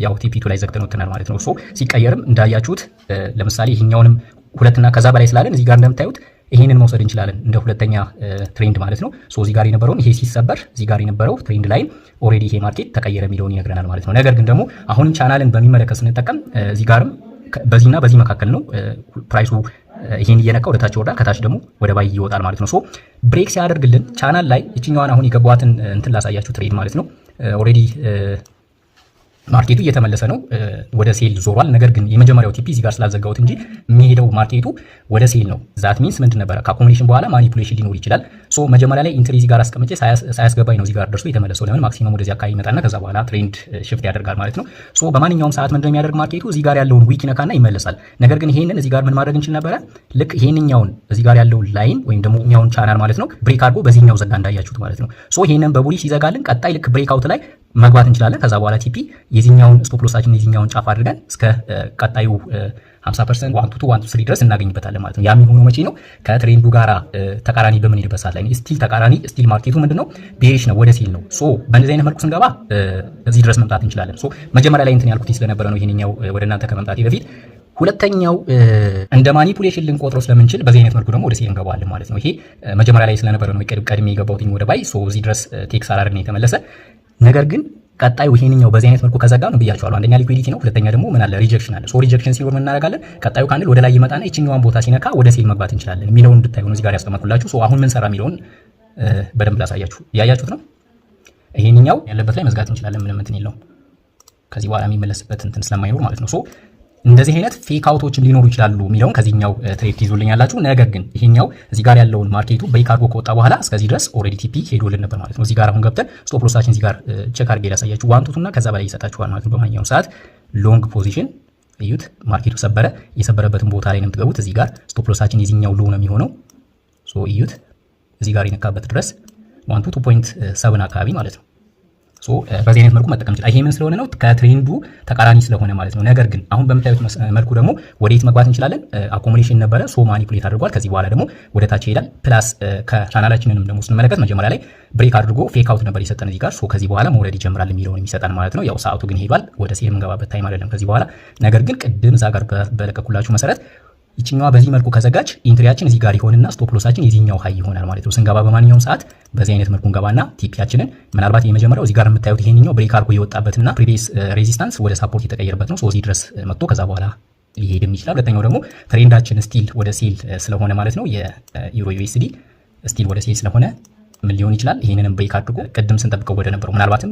ያው ቲፒቱ ላይ ዘግተን ወጥተናል ማለት ነው። ሶ ሲቀየርም እንዳያችሁት ለምሳሌ ይሄኛውንም ሁለትና ከዛ በላይ ስላለን እዚህ ጋር እንደምታዩት ይሄንን መውሰድ እንችላለን እንደ ሁለተኛ ትሬንድ ማለት ነው። ሶ እዚህ ጋር የነበረውን ይሄ ሲሰበር እዚህ ጋር የነበረው ትሬንድ ላይን ኦልሬዲ ይሄ ማርኬት ተቀየረ የሚለውን ይነግረናል ማለት ነው። ነገር ግን ደግሞ አሁንም ቻናልን በሚመለከት ስንጠቀም እዚህ ጋርም በዚህና በዚህ መካከል ነው ፕራይሱ ይሄን እየነካ ወደ ታች ይወርዳል፣ ከታች ደግሞ ወደ ባይ ይወጣል ማለት ነው። ሶ ብሬክ ሲያደርግልን ቻናል ላይ እቺኛዋን አሁን የገባዋትን እንትን ላሳያችሁ ትሬድ ማለት ነው። ኦልሬዲ ማርኬቱ እየተመለሰ ነው፣ ወደ ሴል ዞሯል። ነገር ግን የመጀመሪያው ቲፒ እዚህ ጋር ስላዘጋሁት እንጂ የሚሄደው ማርኬቱ ወደ ሴል ነው። ዛት ሚንስ ምንድን ነበረ? ከአኮሙሌሽን በኋላ ማኒፑሌሽን ሊኖር ይችላል። ሶ መጀመሪያ ላይ ኢንትሪ እዚህ ጋር አስቀምጬ ሳያስገባኝ ነው እዚህ ጋር ደርሶ የተመለሰው። ለምን? ማክሲመም ወደዚህ አካባቢ ይመጣና ከዛ በኋላ ትሬንድ ሽፍት ያደርጋል ማለት ነው። ሶ በማንኛውም ሰዓት ምንድነው የሚያደርግ ማርኬቱ? እዚህ ጋር ያለውን ዊክ ነካና ይመለሳል። ነገር ግን ይሄንን እዚህ ጋር ምን ማድረግ እንችል ነበረ? ልክ ይሄንኛውን እዚህ ጋር ያለውን ላይን ወይም ደግሞ ኛውን ቻናል ማለት ነው ብሬክ አድርጎ በዚህኛው ዘጋ እንዳያችሁት ማለት ነው። ሶ ይሄንን በቡሊሽ ይዘጋልን። ቀጣይ ልክ ብሬክ አውት ላይ መግባት እንችላለን። ከዛ በኋላ ቲፒ የዚህኛውን ስቶፕ ሎሳችን የዚህኛውን ጫፍ አድርገን እስከ ቀጣዩ 50% 1 2 1 3 ድረስ እናገኝበታለን ማለት ነው። ያ የሚሆነው መቼ ነው? ከትሬንዱ ጋራ ተቃራኒ በምንሄድበት ሰዓት ላይ ነው። ስቲል ተቃራኒ ስቲል ማርኬቱ ምንድነው? ቤሪሽ ነው፣ ወደ ሴል ነው። ሶ በእንደዚህ አይነት መልኩ ስንገባ እዚህ ድረስ መምጣት እንችላለን። ሶ መጀመሪያ ላይ እንትን ያልኩት ስለነበረ ነው ይሄንኛው ወደ እናንተ ከመምጣቴ በፊት። ሁለተኛው እንደ ማኒፑሌሽን ልንቆጥረው ስለምንችል በዚህ አይነት መልኩ ደግሞ ወደ ሴል እንገባዋለን ማለት ነው። ይሄ መጀመሪያ ላይ ስለነበረ ነው ቀድሜ የገባሁት ወደ ባይ። ሶ እዚህ ድረስ ቴክስ አላር ነው የተመለሰ። ነገር ግን ቀጣዩ ይሄንኛው በዚህ አይነት መልኩ ከዘጋ ነው ብያቸዋለሁ። አንደኛ ሊኩዊዲቲ ነው፣ ሁለተኛ ደግሞ ምን አለ? ሪጀክሽን አለ። ሶ ሪጀክሽን ሲኖር ምን እናደርጋለን? ቀጣዩ ካንድል ወደ ላይ ይመጣና ይችኛዋን ቦታ ሲነካ ወደ ሴል መግባት እንችላለን የሚለውን እንድታዩ ነው እዚህ ጋር ያስቀመጥኩላችሁ። ሶ አሁን ምን ሰራ የሚለውን በደንብ ላሳያችሁ። ያያችሁት ነው። ይሄንኛው ያለበት ላይ መዝጋት እንችላለን፣ ምንም እንትን የለውም። ከዚህ በኋላ የሚመለስበት እንትን ስለማይኖር ማለት ነው። ሶ እንደዚህ አይነት ፌክ አውቶችም ሊኖሩ ይችላሉ የሚለውን ከዚህኛው ትሬድ ትይዙልኛላችሁ። ነገር ግን ይሄኛው እዚህ ጋር ያለውን ማርኬቱ በካርጎ ከወጣ በኋላ እስከዚህ ድረስ ኦልሬዲ ቲፒ ሄዶልን ነበር ማለት ነው። እዚህ ጋር አሁን ገብተን ስቶፕ ሎሳችን እዚህ ጋር ቼክ አድርጌ ላሳያችሁ። ዋንቱቱና ከዛ በላይ ይሰጣችኋል ማለት ነው። በማንኛውም ሰዓት ሎንግ ፖዚሽን እዩት። ማርኬቱ ሰበረ። የሰበረበትን ቦታ ላይ ነው የምትገቡት። እዚህ ጋር ስቶፕ ሎሳችን የዚህኛው ሎ ነው የሚሆነው። ሶ እዩት። እዚህ ጋር የነካበት ድረስ 2.7 አካባቢ ማለት ነው። ሶ በዚህ አይነት መልኩ መጠቀም ይችላል። ይሄ ምን ስለሆነ ነው? ከትሬንዱ ተቃራኒ ስለሆነ ማለት ነው። ነገር ግን አሁን በምታዩት መልኩ ደግሞ ወዴት መግባት እንችላለን? አኮሙሌሽን ነበረ፣ ሶ ማኒፑሌት አድርጓል። ከዚህ በኋላ ደግሞ ወደ ታች ይሄዳል። ፕላስ ከቻናላችንንም ደግሞ ስንመለከት መጀመሪያ ላይ ብሬክ አድርጎ ፌክ አውት ነበር የሰጠን እዚህ ጋር። ሶ ከዚህ በኋላ መውረድ ይጀምራል የሚለውን የሚሰጠን ማለት ነው። ያው ሰዓቱ ግን ሄዷል። ወደ ሴል የምንገባበት ታይም አይደለም ከዚህ በኋላ። ነገር ግን ቅድም እዛ ጋር በለቀኩላችሁ መሰረት ይችኛዋ በዚህ መልኩ ከዘጋች ኢንትሪያችን እዚህ ጋር ይሆንና ስቶፕ ሎሳችን የዚህኛው ሃይ ይሆናል ማለት ነው። ስንገባ በማንኛውም ሰዓት በዚህ አይነት መልኩ እንገባና ቲፒያችንን ምናልባት የመጀመሪያው እዚህ ጋር የምታዩት ይሄንኛው ብሬክ አድርጎ የወጣበትና ፕሪቪየስ ሬዚስታንስ ወደ ሳፖርት የተቀየረበት ነው። ሶ እዚህ ድረስ መጥቶ ከዛ በኋላ ሊሄድም ይችላል። ሁለተኛው ደግሞ ትሬንዳችን ስቲል ወደ ሴል ስለሆነ ማለት ነው። የዩሮ ዩኤስዲ ስቲል ወደ ሴል ስለሆነ ምን ሊሆን ይችላል? ይሄንንም ብሬክ አድርጎ ቅድም ስንጠብቀው ወደ ነበረው ምናልባትም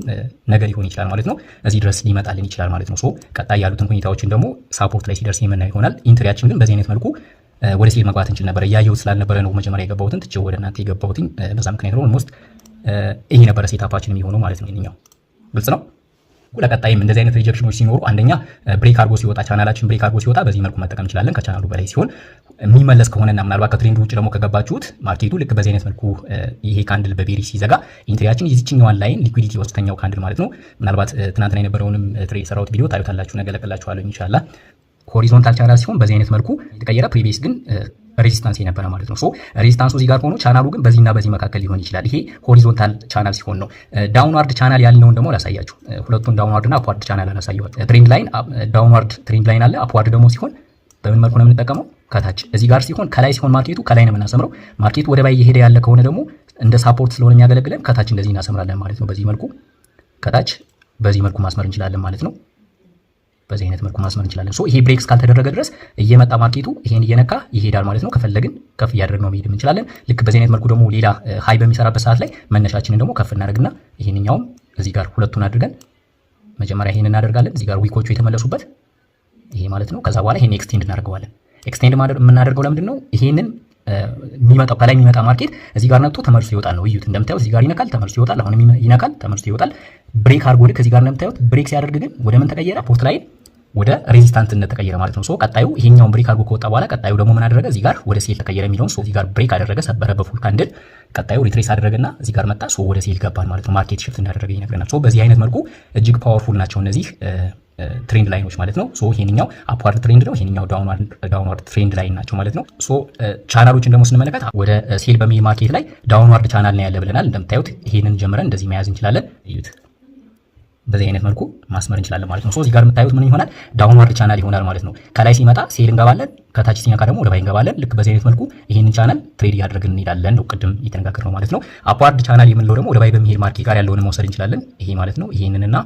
ነገር ሊሆን ይችላል ማለት ነው። እዚህ ድረስ ሊመጣልን ይችላል ማለት ነው። ሶ ቀጣይ ያሉትን ሁኔታዎችን ደግሞ ሳፖርት ላይ ሲደርስ የምናይ ይሆናል። ኢንትሪያችን ግን በዚህ አይነት መልኩ ወደ ሴል መግባት እንችል ነበር። እያየሁት ስላልነበረ ነው መጀመሪያ የገባሁትን ትቼው ወደ እናንተ የገባሁትን። በዛ ምክንያት ነው ኦልሞስት ይሄ ነበረ ሴታፓችን የሚሆነው ማለት ነው። ይሄኛው ግልጽ ነው። ለቀጣይም እንደዚህ አይነት ሪጀክሽኖች ሲኖሩ አንደኛ ብሬክ አድርጎ ሲወጣ ቻናላችን ብሬክ አድርጎ ሲወጣ በዚህ መልኩ መጠቀም እንችላለን። ከቻናሉ በላይ ሲሆን የሚመለስ ከሆነና ምናልባት ከትሬንድ ውጭ ደግሞ ከገባችሁት ማርኬቱ ልክ በዚህ አይነት መልኩ ይሄ ካንድል በቤሪሽ ሲዘጋ ኢንትሪያችን የዚህኛዋን ላይን ሊኩዊዲቲ ወስተኛው ካንድል ማለት ነው። ምናልባት ትናንትና የነበረውንም ትሬድ የሰራሁት ቪዲዮ ታዩታላችሁ፣ ነገ እለቅላችኋለሁ ኢንሻአላህ። ሆሪዞንታል ቻናል ሲሆን በዚህ አይነት መልኩ የተቀየረ ፕሪቪየስ ግን ሬዚስታንስ የነበረ ማለት ነው። ሶ ሬዚስታንሱ እዚህ ጋር ሆኖ ቻናሉ ግን በዚህና በዚህ መካከል ሊሆን ይችላል። ይሄ ሆሪዞንታል ቻናል ሲሆን ነው። ዳውንዋርድ ቻናል ያልነውን ደግሞ ላሳያችሁ። ሁለቱን ዳውንዋርድ እና አፕዋርድ ቻናል አላሳያችሁ። ትሬንድ ላይን ዳውንዋርድ ትሬንድ ላይን አለ። አፕዋርድ ደግሞ ሲሆን በምን መልኩ ነው የምንጠቀመው? ከታች እዚህ ጋር ሲሆን ከላይ ሲሆን ማርኬቱ ከላይ ነው የምናሰምረው። ማርኬቱ ወደ ላይ እየሄደ ያለ ከሆነ ደግሞ እንደ ሳፖርት ስለሆነ የሚያገለግለን ከታች እንደዚህ እናሰምራለን ማለት ነው። በዚህ መልኩ ከታች በዚህ መልኩ ማስመር እንችላለን ማለት ነው። በዚህ አይነት መልኩ ማስመር እንችላለን። ሶ ይሄ ብሬክስ ካልተደረገ ድረስ እየመጣ ማርኬቱ ይሄን እየነካ ይሄዳል ማለት ነው። ከፈለግን ከፍ እያደረግነው መሄድ እንችላለን። ልክ በዚህ አይነት መልኩ ደግሞ ሌላ ሃይ በሚሰራበት ሰዓት ላይ መነሻችንን ደግሞ ከፍ እናደርግና ይሄንኛውም እዚህ ጋር ሁለቱን አድርገን መጀመሪያ ይሄን እናደርጋለን። እዚህ ጋር ዊኮቹ የተመለሱበት ይሄ ማለት ነው። ከዛ በኋላ ይሄን ኤክስቴንድ እናደርገዋለን። ኤክስቴንድ የምናደርገው ለምንድን ነው? ይሄንን የሚመጣው ከላይ የሚመጣ ማርኬት እዚህ ጋር ነጥቶ ተመልሶ ይወጣል ነው። እዩት፣ እንደምታዩት እዚህ ጋር ይነካል፣ ተመልሶ ይወጣል። አሁንም ይነካል፣ ተመልሶ ይወጣል። ብሬክ አድርጎ ልክ እዚህ ጋር እንደምታዩት ብሬክ ሲያደርግ ግን ወደ ምን ተቀየረ? ፖርት ላይ ወደ ሬዚስታንትነት ተቀየረ ማለት ነው። ሶ ቀጣዩ ይሄኛውን ብሬክ አድርጎ ከወጣ በኋላ ቀጣዩ ደግሞ ምን አደረገ? እዚህ ጋር ወደ ሴል ተቀየረ የሚለውን ሶ እዚህ ጋር ብሬክ አደረገ፣ ሰበረ በፉል ካንድል። ቀጣዩ ሪትሬስ አደረገና እዚህ ጋር መጣ፣ ሶ ወደ ሴል ገባል ማለት ነው። ማርኬት ሽፍት እንዳደረገ ይነግረናል። ሶ በዚህ አይነት መልኩ እጅግ ፓወርፉል ናቸው እነዚህ ትሬንድ ላይኖች ማለት ነው። ሶ ይሄንኛው አፕዋርድ ትሬንድ ነው፣ ይሄንኛው ዳውንዋርድ ትሬንድ ላይን ናቸው ማለት ነው። ሶ ቻናሎችን ደግሞ ስንመለከት ወደ ሴል በሚል ማርኬት ላይ ዳውንዋርድ ቻናል ነው ያለ ብለናል። እንደምታዩት ይሄንን ጀምረን እንደዚህ መያዝ እንችላለን። እዩት፣ በዚህ አይነት መልኩ ማስመር እንችላለን ማለት ነው። ሶ እዚህ ጋር የምታዩት ምን ይሆናል? ዳውንዋርድ ቻናል ይሆናል ማለት ነው። ከላይ ሲመጣ ሴል እንገባለን፣ ከታች ሲነካ ደግሞ ወደ ባይ እንገባለን። ልክ በዚህ አይነት መልኩ ይሄንን ቻናል ትሬድ እያደረግን እንሄዳለን ነው ቅድም እየተነጋገርነው ማለት ነው። አፕዋርድ ቻናል የምንለው ደግሞ ወደ ባይ በሚሄድ ማርኬት ጋር ያለውን መውሰድ እንችላለን። ይሄ ማለት ነው። ይሄንንና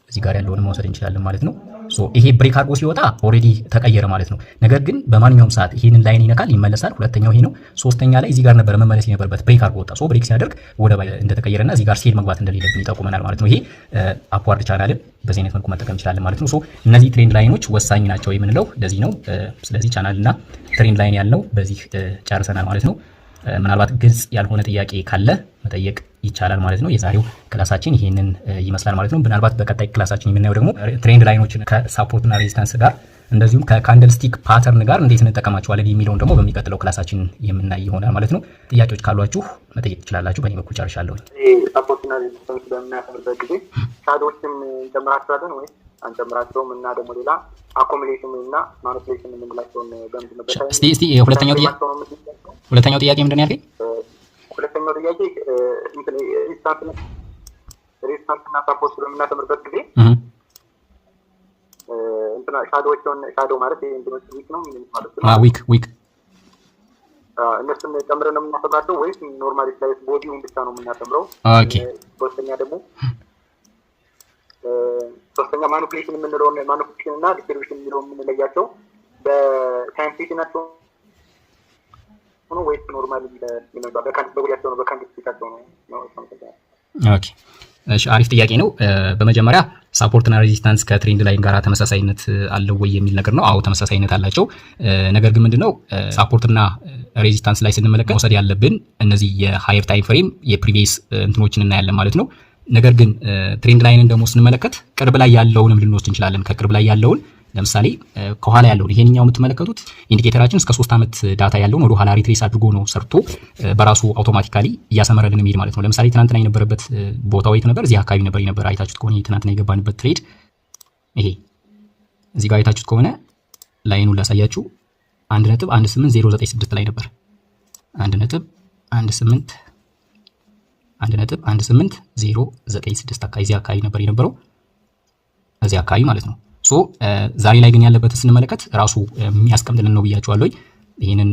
እዚህ ጋር ያለውን መውሰድ እንችላለን ማለት ነው። ሶ ይሄ ብሬክ አድርጎ ሲወጣ ኦሬዲ ተቀየረ ማለት ነው። ነገር ግን በማንኛውም ሰዓት ይሄንን ላይን ይነካል፣ ይመለሳል። ሁለተኛው ይሄ ነው። ሶስተኛ ላይ እዚህ ጋር ነበር መመለስ የነበረበት፣ ብሬክ አድርጎ ወጣ። ሶ ብሬክ ሲያደርግ ወደ ባይ እንደተቀየረና እዚህ ጋር ሴል መግባት እንደሌለብን ይጠቁመናል ማለት ነው። ይሄ አፕዋርድ ቻናልን በዚህ አይነት መልኩ መጠቀም እንችላለን ማለት ነው። ሶ እነዚህ ትሬንድ ላይኖች ወሳኝ ናቸው የምንለው ለዚህ ነው። ስለዚህ ቻናልና ትሬንድ ላይን ያልነው በዚህ ጨርሰናል ማለት ነው። ምናልባት ግልጽ ያልሆነ ጥያቄ ካለ መጠየቅ ይቻላል ማለት ነው። የዛሬው ክላሳችን ይሄንን ይመስላል ማለት ነው። ምናልባት በቀጣይ ክላሳችን የምናየው ደግሞ ትሬንድ ላይኖችን ከሳፖርት እና ሬዚስታንስ ጋር እንደዚሁም ከካንድል ስቲክ ፓተርን ጋር እንዴት እንጠቀማቸዋለን የሚለውን ደግሞ በሚቀጥለው ክላሳችን የምናይ ይሆናል ማለት ነው። ጥያቄዎች ካሏችሁ መጠየቅ ትችላላችሁ። በእኔ በኩል ጨርሻለሁ። ሳፖርት እና ሬዚስታንስ በምናከብርበት ጊዜ ሻዶዎችን እንጨምራቸዋለን ወይ አንጨምራቸውም? እና ደግሞ ሌላ አኮሙሌሽን እና ማኒፑሌሽን የምንላቸውን በምንድነው? እስቲ ሁለተኛው ጥያቄ ምንድን ነው ያልከኝ? ሁለተኛው ጥያቄ ሬዚስታንስ እና ሳፖርት በምናከብርበት ጊዜ እንትና ሻዶ ማለት እንትኖች ዊክ ነው ማለት ነው። ዊክ እነሱን ጨምረን ነው የምናሰምራቸው ወይስ ኖርማሊ ስላይስ ቦዲውን ብቻ ነው የምናሰምረው? ኦኬ። ሶስተኛ ማኒፑሌሽን የምንለውን ማኒፑሌሽን እና ዲስትሪቢዩሽን የሚለው የምንለያቸው በታይም ሴሽናቸው ነው ወይስ ኖርማሊ በቦዲያቸው ነው በካንዲስቲካቸው ነው? ኦኬ፣ እሺ፣ አሪፍ ጥያቄ ነው። በመጀመሪያ ሳፖርትና ሬዚስታንስ ከትሬንድ ላይን ጋር ተመሳሳይነት አለው ወይ የሚል ነገር ነው። አዎ ተመሳሳይነት አላቸው። ነገር ግን ምንድነው ሳፖርትና ሬዚስታንስ ላይ ስንመለከት መውሰድ ያለብን እነዚህ የሃየር ታይም ፍሬም የፕሪቪየስ እንትኖችን እናያለን ማለት ነው። ነገር ግን ትሬንድ ላይንን ደግሞ ስንመለከት ቅርብ ላይ ያለውንም ልንወስድ እንችላለን። ከቅርብ ላይ ያለውን ለምሳሌ ከኋላ ያለውን ይሄንኛው የምትመለከቱት ኢንዲኬተራችን እስከ 3 ዓመት ዳታ ያለውን ወደ ኋላ ሪትሬስ አድርጎ ነው ሰርቶ በራሱ አውቶማቲካሊ እያሰመረልን የሚሄድ ማለት ነው። ለምሳሌ ትናንትና የነበረበት ቦታው የት ነበር? እዚህ አካባቢ ነበር የነበረ። አይታችሁት ከሆነ ትናንትና የገባንበት ትሬድ ይሄ እዚህ ጋር አይታችሁት ከሆነ ላይኑን ላሳያችሁ 1.18096 ላይ ነበር። 1.18096 አካባቢ እዚህ አካባቢ ነበር የነበረው፣ እዚህ አካባቢ ማለት ነው። ሶ ዛሬ ላይ ግን ያለበት ስንመለከት ራሱ የሚያስቀምጥልን ነው ብያችኋለሁ። ይሄንን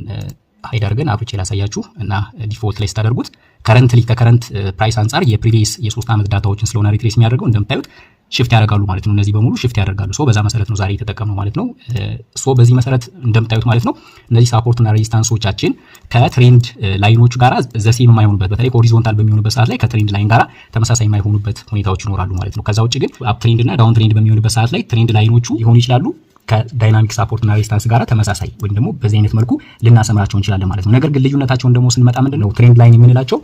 ሃይድ አድርገን አብርቼ ላሳያችሁ እና ዲፎልት ላይ ስታደርጉት ከረንትሊ ከከረንት ፕራይስ አንጻር የፕሪቪየስ የ3 ዓመት ዳታዎችን ስለሆነ ሪትሬስ የሚያደርገው እንደምታዩት ሽፍት ያደርጋሉ ማለት ነው። እነዚህ በሙሉ ሽፍት ያደርጋሉ። ሶ በዛ መሰረት ነው ዛሬ የተጠቀምነው ማለት ነው። ሶ በዚህ መሰረት እንደምታዩት ማለት ነው እነዚህ ሳፖርት እና ሬዚስታንሶቻችን ከትሬንድ ላይኖቹ ጋራ ዘሴም የማይሆኑበት በተለይ ሆሪዞንታል በሚሆኑበት ሰዓት ላይ ከትሬንድ ላይን ጋራ ተመሳሳይ የማይሆኑበት ሁኔታዎች ይኖራሉ ማለት ነው። ከዛ ውጭ ግን አፕ ትሬንድ እና ዳውን ትሬንድ በሚሆኑበት ሰዓት ላይ ትሬንድ ላይኖቹ ሊሆኑ ይችላሉ ከዳይናሚክ ሳፖርት እና ሬዚስታንስ ጋራ ተመሳሳይ ወይም ደግሞ በዚህ አይነት መልኩ ልናሰምራቸው እንችላለን ማለት ነው። ነገር ግን ልዩነታቸውን ደግሞ ስንመጣ ምንድነው ትሬንድ ላይን የምንላቸው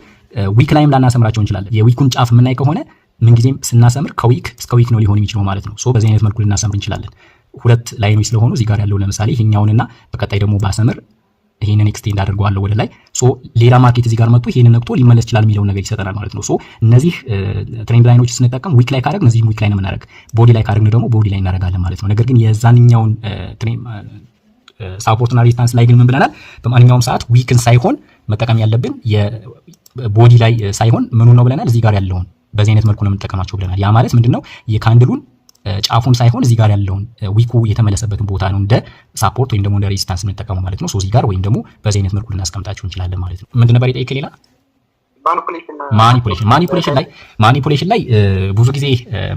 ዊክ ላይም ላናሰምራቸው እንችላለን። የዊኩን ጫፍ የምናይ ከሆነ ምንጊዜም ስናሰምር ከዊክ እስከ ዊክ ነው ሊሆን የሚችለው ማለት ነው። ሶ በዚህ አይነት መልኩ ልናሰምር እንችላለን። ሁለት ላይኖች ስለሆኑ እዚህ ጋር ያለው ለምሳሌ ይሄኛውንና በቀጣይ ደግሞ ባሰምር ይሄንን ኤክስቴንድ አድርገዋለሁ ወደ ላይ። ሶ ሌላ ማርኬት እዚህ ጋር መጥቶ ይሄንን ነክቶ ሊመለስ ይችላል የሚለውን ነገር ይሰጠናል ማለት ነው። ሶ እነዚህ ትሬንድ ላይኖች ስንጠቀም ዊክ ላይ ካደረግን እዚህ ዊክ ላይ ነው የምናደርግ፣ ቦዲ ላይ ካደረግን ደግሞ ቦዲ ላይ እናደርጋለን ማለት ነው። ነገር ግን የዛንኛውን ሳፖርትና ሬዚስታንስ ላይ ግን ምን ብለናል? በማንኛውም ሰዓት ዊክን ሳይሆን መጠቀም ያለብን የቦዲ ላይ ሳይሆን ምኑን ነው ብለናል? እዚህ ጋር ያለውን በዚህ አይነት መልኩ ነው የምንጠቀማቸው ብለናል። ያ ማለት ምንድነው? የካንድሉን ጫፉን ሳይሆን እዚህ ጋር ያለውን ዊኩ የተመለሰበትን ቦታ ነው እንደ ሳፖርት ወይም ደግሞ እንደ ሬዚስታንስ የምንጠቀመው ማለት ነው። ሶ እዚህ ጋር ወይም ደግሞ በዚህ አይነት መልኩ ልናስቀምጣቸው እንችላለን ማለት ነው። ምንድን ነበር የጠየቀኝ ሌላ? ማኒፑሌሽን ላይ ብዙ ጊዜ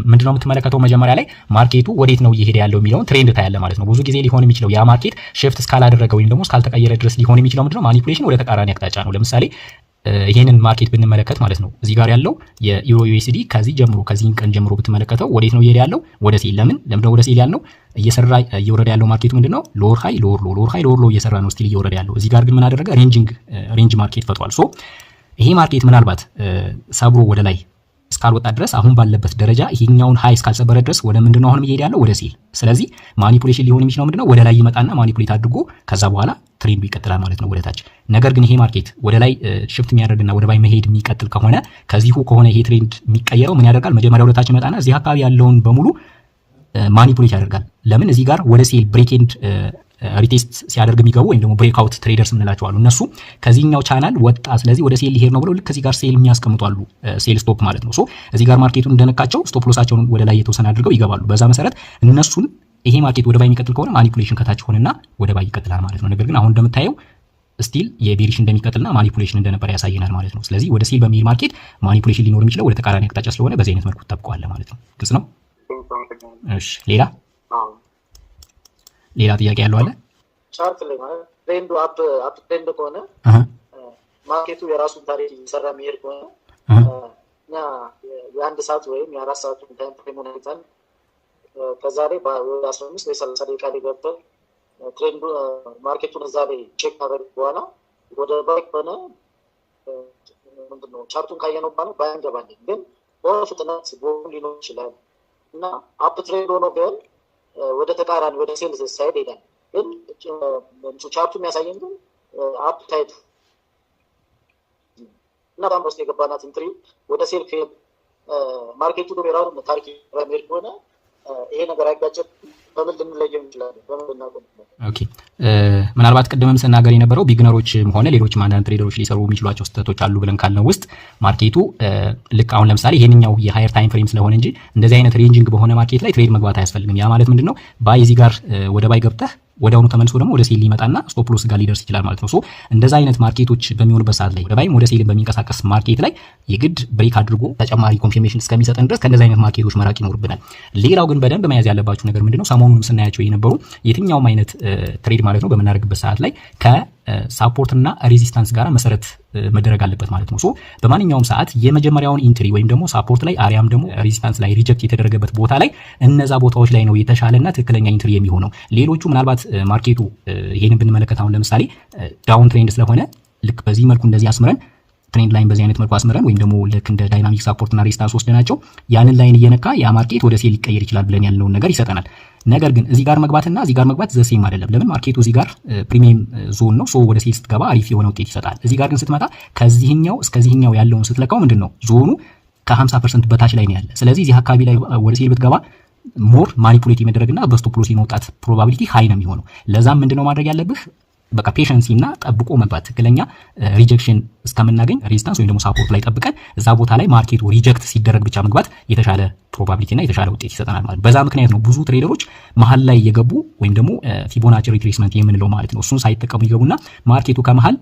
ምንድነው የምትመለከተው? መጀመሪያ ላይ ማርኬቱ ወዴት ነው እየሄደ ያለው የሚለውን ትሬንድ ታያለ ማለት ነው። ብዙ ጊዜ ሊሆን የሚችለው ያ ማርኬት ሽፍት እስካላደረገ ወይም ደግሞ እስካልተቀየረ ድረስ ሊሆን የሚችለው ምንድነው? ማኒፑሌሽን ወደ ተቃራኒ አቅጣጫ ነው። ለምሳሌ ይሄንን ማርኬት ብንመለከት ማለት ነው እዚህ ጋር ያለው የዩሮ ዩኤስዲ ከዚህ ቀን ጀምሮ ብትመለከተው ወዴት ነው እየሄደ ያለው? ወደ ሴል። ለምን ወደ ሴል ያልነው? እየወረደ ያለው ማርኬቱ ምንድነው? ሎወር ሃይ ሎወር ሎ እየሰራ ነው ስቲል እየወረደ ያለው። እዚህ ጋር ግን ምን አደረገ? ሬንጅ ማርኬት ፈጥሯል። ሶ ይሄ ማርኬት ምናልባት ሰብሮ ወደ ላይ እስካልወጣ ድረስ አሁን ባለበት ደረጃ ይሄኛውን ሃይ እስካልሰበረ ድረስ ወደ ምንድነው አሁን እየሄደ ያለው? ወደ ሴል። ስለዚህ ማኒፑሌሽን ሊሆን የሚችለው ምንድነው? ወደ ላይ ይመጣና ማኒፑሌት አድርጎ ከዛ በኋላ ትሬንዱ ይቀጥላል ማለት ነው ወደ ታች። ነገር ግን ይሄ ማርኬት ወደ ላይ ሽፍት የሚያደርግና ወደ ባይ መሄድ የሚቀጥል ከሆነ ከዚሁ ከሆነ ይሄ ትሬንድ የሚቀየረው ምን ያደርጋል? መጀመሪያ ወደ ታች ይመጣና እዚህ አካባቢ ያለውን በሙሉ ማኒፑሌት ያደርጋል። ለምን? እዚህ ጋር ወደ ሴል ብሬክ ኤንድ ሪቴስት ሲያደርግ የሚገቡ ወይም ደግሞ ብሬክአውት ትሬደርስ የምንላቸው አሉ። እነሱ ከዚህኛው ቻናል ወጣ፣ ስለዚህ ወደ ሴል ሊሄድ ነው ብለው ልክ ከዚህ ጋር ሴል የሚያስቀምጡ አሉ። ሴል ስቶፕ ማለት ነው። ሶ እዚህ ጋር ማርኬቱን እንደነካቸው ስቶፕ ሎሳቸውን ወደ ላይ የተወሰነ አድርገው ይገባሉ። በዛ መሰረት እነሱን ይሄ ማርኬት ወደ ባይ የሚቀጥል ከሆነ ማኒፑሌሽን ከታች ሆነና ወደ ባይ ይቀጥላል ማለት ነው። ነገር ግን አሁን እንደምታየው ስቲል የቤሪሽ እንደሚቀጥልና ማኒፑሌሽን እንደነበር ያሳየናል ማለት ነው። ስለዚህ ወደ ሴል በሚሄድ ማርኬት ማኒፑሌሽን ሊኖር የሚችለው ወደ ተቃራኒ አቅጣጫ ስለሆነ በዚህ አይነት መልኩ ተጠብቀዋል ማለት ነው። ግልጽ ነው? እሺ፣ ሌላ ጥያቄ ያለው አለ? ቻርት ላይ ማለት ትሬንዱ አፕ ትሬንድ ከሆነ ማርኬቱ የራሱን ታሪክ እየሰራ የሚሄድ ከሆነ እኛ የአንድ ሰዓት ወይም የአራት ሰዓት ታይም ፍሬም ሆነታል ከዛ ላይ ወደ 15 ወይ 30 ደቂቃ ላይ ገብተን ትሬንዱ ማርኬቱን እዛ ላይ ቼክ ካደረግን በኋላ ወደ ባይ ከሆነ ምንድነው ቻርቱን ካየነው በኋላ ባይ እንገባለን። ግን በሆነ ፍጥነት ቦም ሊኖር ይችላል እና አፕ ትሬንድ ሆኖ ግን ወደ ተቃራኒ ወደ ሴልስ ሳይድ ይሄዳል። ግን ቻርቱ የሚያሳየን ግን አፕ ታይት እና በጣም ውስጥ የገባናት ኢንትሪ ወደ ሴል ፌል ማርኬቱ ዶሜራው ታሪክ ራሜር ሆነ ይሄ ነገር አይጋጨም። በምን ልንለየው እንችላለን? በምን ልናቆም? ኦኬ፣ ምናልባት ቅድምም ስናገር የነበረው ቢግነሮችም ሆነ ሌሎችም አንዳንድ ትሬደሮች ሊሰሩ የሚችሏቸው ስህተቶች አሉ ብለን ካልነው ውስጥ ማርኬቱ ልክ አሁን ለምሳሌ ይሄንኛው የሃየር ታይም ፍሬም ስለሆነ እንጂ እንደዚህ አይነት ሬንጂንግ በሆነ ማርኬት ላይ ትሬድ መግባት አያስፈልግም። ያ ማለት ምንድነው? ባይ እዚህ ጋር ወደ ባይ ገብተህ ወዲያውኑ ተመልሶ ደግሞ ወደ ሴል ሊመጣና ስቶፕ ሎስ ጋር ሊደርስ ይችላል ማለት ነው። ሶ እንደዛ አይነት ማርኬቶች በሚሆኑበት ሰዓት ላይ ወደ ባይም ወደ ሴልም በሚንቀሳቀስ ማርኬት ላይ የግድ ብሬክ አድርጎ ተጨማሪ ኮንፊርሜሽን እስከሚሰጠን ድረስ ከእንደዛ አይነት ማርኬቶች መራቅ ይኖርብናል። ሌላው ግን በደንብ መያዝ ያለባችሁ ነገር ምንድነው? ሰሞኑንም ስናያቸው የነበሩ የትኛውም አይነት ትሬድ ማለት ነው በምናደርግበት ሰዓት ላይ ከሳፖርት እና ሬዚስታንስ ጋር መሰረት መደረግ አለበት ማለት ነው። ሶ በማንኛውም ሰዓት የመጀመሪያውን ኢንትሪ ወይም ደግሞ ሳፖርት ላይ አሪያም ደግሞ ሬዚስታንስ ላይ ሪጀክት የተደረገበት ቦታ ላይ እነዛ ቦታዎች ላይ ነው የተሻለና ትክክለኛ ኢንትሪ የሚሆነው። ሌሎቹ ምናልባት ማርኬቱ ይሄንን ብንመለከት አሁን ለምሳሌ ዳውን ትሬንድ ስለሆነ ልክ በዚህ መልኩ እንደዚህ አስምረን ትሬንድ ላይን በዚህ አይነት መልኩ አስምረን ወይም ደግሞ ልክ እንደ ዳይናሚክ ሳፖርት እና ሬዚስታንስ ወስደናቸው ያንን ላይን እየነካ ያ ማርኬት ወደ ሴል ሊቀየር ይችላል ብለን ያልነውን ነገር ይሰጠናል። ነገር ግን እዚህ ጋር መግባትና እዚህ ጋር መግባት ዘሴም አይደለም። ለምን? ማርኬቱ እዚህ ጋር ፕሪሚየም ዞን ነው። ሶ ወደ ሴል ስትገባ አሪፍ የሆነ ውጤት ይሰጣል። እዚህ ጋር ግን ስትመጣ ከዚህኛው እስከዚህኛው ያለውን ስትለካው ምንድነው ዞኑ ከ50% በታች ላይ ነው ያለ። ስለዚህ እዚህ አካባቢ ላይ ወደ ሴል ብትገባ ሞር ማኒፑሌት የመደረግና በስቶፕ ሎስ የመውጣት ፕሮባቢሊቲ ሃይ ነው የሚሆነው። ለዛም ምንድነው ማድረግ ያለብህ? በቃ ፔሸንሲ እና ጠብቆ መግባት። ትክክለኛ ሪጀክሽን እስከምናገኝ ሬዚስታንስ ወይም ደግሞ ሳፖርት ላይ ጠብቀን እዛ ቦታ ላይ ማርኬቱ ሪጀክት ሲደረግ ብቻ መግባት የተሻለ ፕሮባቢሊቲ እና የተሻለ ውጤት ይሰጠናል ማለት። በዛ ምክንያት ነው ብዙ ትሬደሮች መሀል ላይ የገቡ ወይም ደግሞ ፊቦናቺ ሪትሬስመንት የምንለው ማለት ነው እሱን ሳይጠቀሙ ይገቡና ማርኬቱ ከመሀል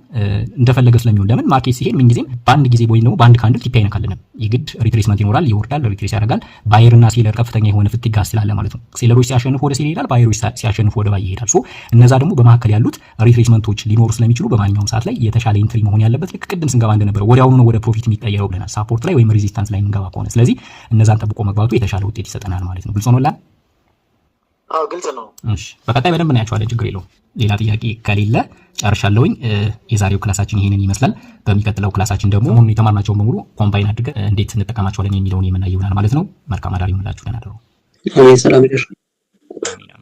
እንደፈለገ ስለሚሆን። ለምን? ማርኬት ሲሄድ ምን ጊዜም በአንድ ጊዜ ወይም ደግሞ በአንድ ካንድል ቲፕ አይነካልንም። የግድ ሪትሬስመንት ይኖራል፣ ይወርዳል፣ ሪትሬስ ያደርጋል። ባየር እና ሴለር ከፍተኛ የሆነ ፍትጋ ስላለ ማለት ነው። ሴለሮች ሲያሸንፉ ወደ ሴል ይሄዳል፣ ባየሮች ሲያሸንፉ ወደ ባይ ይሄዳል። ሶ እነዛ ደግሞ በመካከል ያሉት ሪትሬስመንቶች ሊኖሩ ስለሚችሉ በማንኛውም ሰዓት ላይ የተሻለ ኢንትሪ መሆን ያለበት ልክ ቅድም ስንገባ እንደነበረው ወዲያውኑ ነው ወደ ፕሮፊት የሚቀየረው ብለናል፣ ሳፖርት ላይ ወይም ሬዚስታንስ ላይ እንገባ ከሆነ። ስለዚህ እነዛን ጠብቆ መግባቱ የተሻለ ውጤት ይሰጠናል ማለት ነው። ግልጽ ሆኖላል? ግልጽ ነው። እሺ በቀጣይ በደንብ እናያቸዋለን፣ ችግር የለውም። ሌላ ጥያቄ ከሌለ ጨርሻለሁኝ። የዛሬው ክላሳችን ይሄንን ይመስላል። በሚቀጥለው ክላሳችን ደግሞ አሁን የተማርናቸውን በሙሉ ኮምባይን አድርገን እንዴት እንጠቀማቸዋለን የሚለውን የምናየው ይሆናል ማለት ነው። መልካም አዳር ይሁንላችሁ። ደህና እደሩ። አሜን። ሰላም ይደር።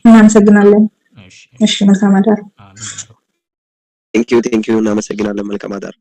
እናመሰግናለን። እሺ መልካም አዳር። ቴንኪዩ እናመሰግናለን። መልካም አዳር።